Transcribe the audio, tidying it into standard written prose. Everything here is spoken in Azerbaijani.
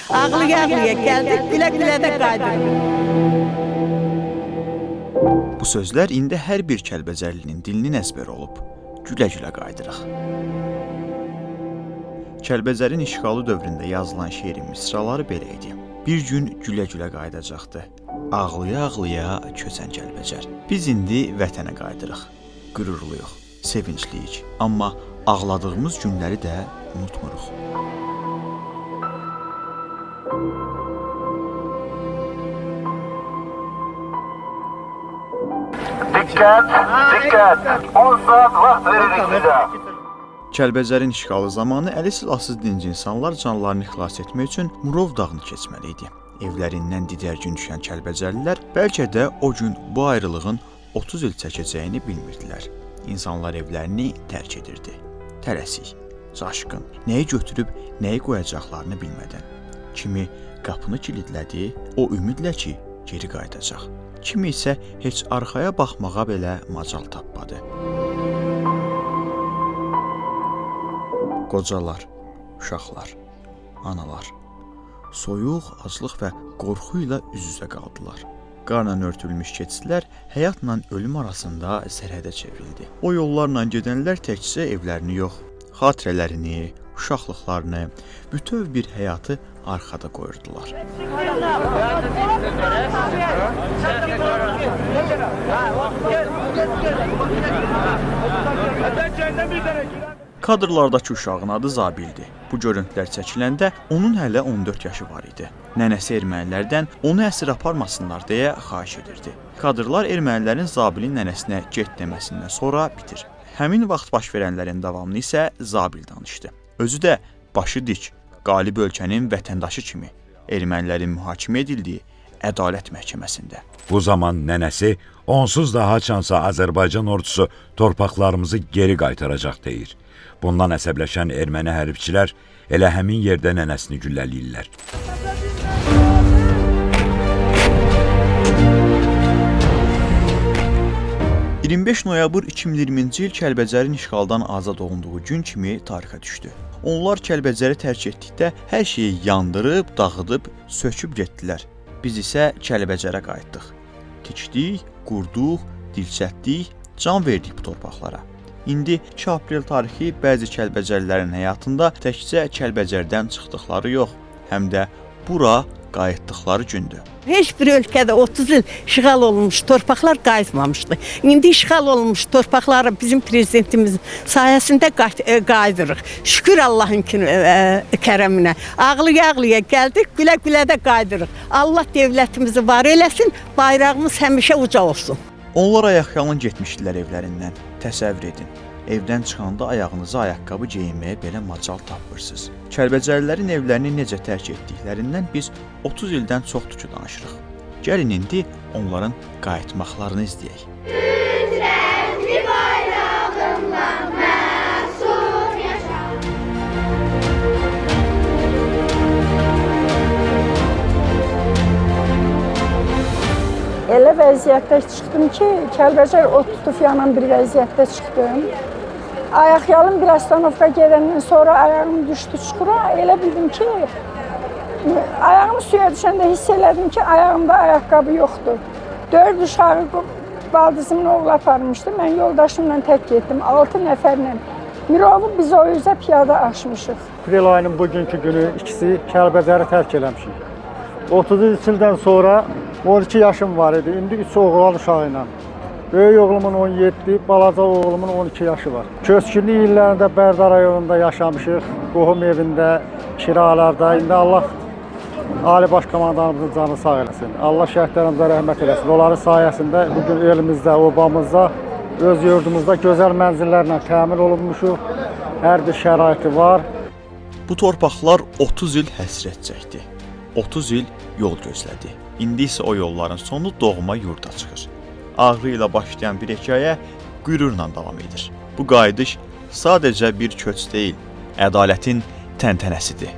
Ağlıya-ağlıya gəldik, gülə-gülə də qayıdırıq. Bu sözlər indi hər bir Kəlbəcərlinin dilinin əzbəri olub. Gülə-gülə qayıdırıq. Kəlbəcərin işğalı dövründə yazılan şeirin misraları belə idi. Bir gün gülə-gülə qayıdacaqdı. Ağlıya-ağlıya köçən Kəlbəcər. Biz indi vətənə qayıdırıq. Qürurluyuq, sevincliyik. Amma ağladığımız günləri də unutmuruq. Dikkat! 10 saat vaxt veririk sizə. Kəlbəcərin işğalı zamanı əli silahsız dinc insanlar canlarını xilas etmək üçün Murov dağını keçməli idi. Evlərindən didərgin düşən Kəlbəcərlilər bəlkə də o gün bu ayrılığın 30 il çəkəcəyini bilmirdilər. İnsanlar evlərini tərk edirdi. Tələsik, çaşqın, nəyi götürüb, nəyi qoyacaqlarını bilmədən. Kimi qapını kilidlədi, o ümidlə ki, geri qayıdacaq. Kimi isə heç arxaya baxmağa belə macal tapmadı. Qocalar, uşaqlar, analar, soyuq, aclıq və qorxu ilə üz-üzə qaldılar. Qarla örtülmüş keçidlər həyatla ölüm arasında sərhədə çevrildi. O yollarla gedənlər təkcə evlərini yox, xatirələrini, uşaqlıqlarını, bütöv bir həyatı arxada qoyurdular. Kadrlardakı uşağın adı Zabildi. Bu görüntülər çəkiləndə onun hələ 14 yaşı var idi. Nənəsi ermənilərdən onu əsir aparmasınlar deyə xahiş edirdi. Kadrlar ermənilərin Zabilin nənəsinə get deməsindən sonra bitir. Həmin vaxt baş verənlərin davamını isə Zabil danışdı. Özü də başı dik, qalib ölkənin vətəndaşı kimi ermənilərin mühakimə edildiyi ədalət məhkəməsində. Bu zaman nənəsi onsuz da haçansa Azərbaycan ordusu torpaqlarımızı geri qaytaracaq deyir. Bundan əsəbləşən erməni hərbçilər elə həmin yerdə nənəsini güllələyirlər. 25 noyabr 2020-ci il Kəlbəcərin işğaldan azad olunduğu gün kimi tarixə düşdü. Onlar Kəlbəcəri tərk etdikdə hər şeyi yandırıb, dağıdıb, söküb getdilər. Biz isə Kəlbəcərə qayıtdıq. Tikdik, qurduq, dilçətdik, can verdik bu torpaqlara. İndi 2 aprel tarixi bəzi Kəlbəcərlilərin həyatında təkcə Kəlbəcərdən çıxdıqları yox, həm də bura qayıtdıqları gündür. Heç bir ölkədə 30 il işğal olunmuş torpaqlar qayıtmamışdı. İndi işğal olunmuş torpaqları bizim prezidentimizin sayəsində qayıdırıq. Şükür Allahın kərəminə. Ağlıya-ağlıya gəldik, gülə-gülə də qayıdırıq. Allah dövlətimizi var eləsin, bayrağımız həmişə uca olsun. Onlar ayaqyalın getmişdilər evlərindən. Təsəvvür edin. Evdən çıxanda ayağınıza ayaqqabı geyinməyə belə macal tapmırsınız. Kəlbəcərlilərin evlərini necə tərk etdiklərindən biz 30 ildən çoxdur ki danışırıq. Gəlin indi onların qayıtmaqlarını izləyək. Rəngli bayrağımla məsud yaşa. Elə vəziyyətdə çıxdım ki, Kəlbəcər ot tutub yanan bir vəziyyətdə çıxdım. Ayaqyalın bir astanovka gedəndən sonra ayağım düşdü çuxura. Elə bildim ki, ayağım suya düşəndə hiss elədim ki, ayağımda ayaqqabı yoxdur. 4 uşağı baldızımın oğlu aparmışdı. Mən yoldaşımla tək getdim, 6 nəfərlə. Mirovu biz o üzə piyada aşmışıq. Aprel ayının bugünkü günü ikisi Kəlbəcəri tərk eləmişik. 33 ildən sonra 12 yaşım var idi. İndi 3 oğlan uşağı ilə. Böyük oğlumun 17, balaca oğlumun 12 yaşı var. Köçkünlük illərində Bərdar rayonunda yaşamışıq. Qohum evində, kiralarda. İndi Allah Ali Baş Komandanımızın canı sağ eləsin. Allah şəhidlərimizə rəhmət eləsin. Onların sayəsində bugün elimizdə, obamızda, öz yurdumuzda gözəl mənzillərlə təmin olunmuşuq. Hər bir şəraiti var. Bu torpaqlar 30 il həsrət çəkdi. 30 il yol gözlədi. İndi isə o yolların sonu doğma yurda çıxır. Ağrı ilə başlayan bir hekayə qürurla davam edir. Bu qayıdış sadəcə bir köç deyil, ədalətin təntənəsidir.